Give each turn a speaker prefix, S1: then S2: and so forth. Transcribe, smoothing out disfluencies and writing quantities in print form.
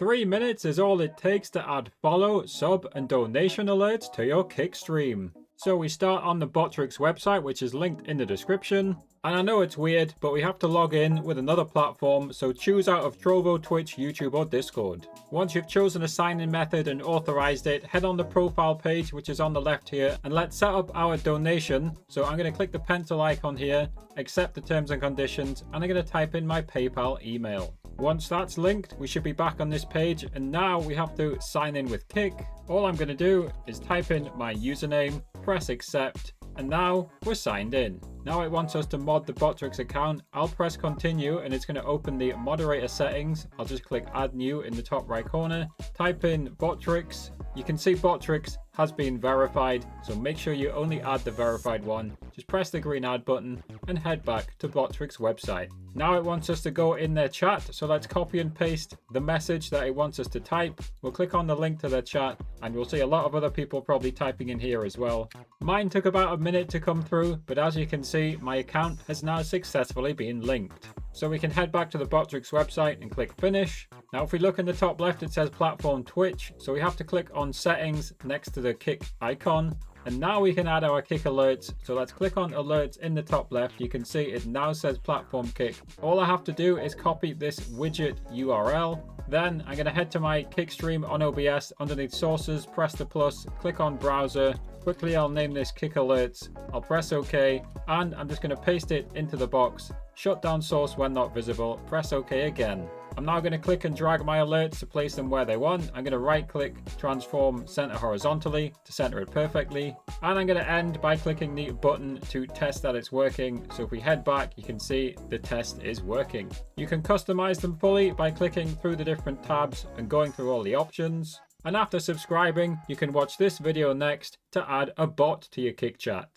S1: 3 minutes is all it takes to add follow, sub, and donation alerts to your Kick stream. So we start on the Botrix website, which is linked in the description. And I know it's weird, but we have to log in with another platform, so choose out of Trovo, Twitch, YouTube, or Discord. Once you've chosen a sign-in method and authorized it, head on the profile page, which is on the left here, and let's set up our donation. So I'm going to click the pencil icon here, accept the terms and conditions, and I'm going to type in my PayPal email. Once that's linked, we should be back on this page, and now we have to sign in with Kick. All I'm going to do is type in my username, press accept, and now we're signed in. Now it wants us to mod the Botrix account. I'll press continue and it's going to open the moderator settings. I'll just click add new in the top right corner, type in Botrix. You can see Botrix has been verified, so make sure you only add the verified one. Just press the green add button and head back to Botrix website. Now it wants us to go in their chat, so let's copy and paste the message that it wants us to type. We'll click on the link to their chat and we'll see a lot of other people probably typing in here as well. Mine took about a minute to come through, but as you can see, my account has now successfully been linked. So we can head back to the Botrix website and click finish. Now if we look in the top left, it says platform Twitch, so we have to click on settings next to the Kick icon. And now we can add our Kick alerts. So let's click on alerts in the top left. You can see it now says platform Kick. All I have to do is copy this widget URL. Then I'm going to head to my Kick stream on OBS. Underneath sources, press the plus, click on browser. Quickly I'll name this Kick alerts. I'll press OK, and I'm just going to paste it into the box. Shut down source when not visible. Press OK again. I'm now going to click and drag my alerts to place them where they want. I'm going to right click, transform center horizontally to center it perfectly. And I'm going to end by clicking the button to test that it's working. So if we head back, you can see the test is working. You can customize them fully by clicking through the different tabs and going through all the options. And after subscribing, you can watch this video next to add a bot to your Kick chat.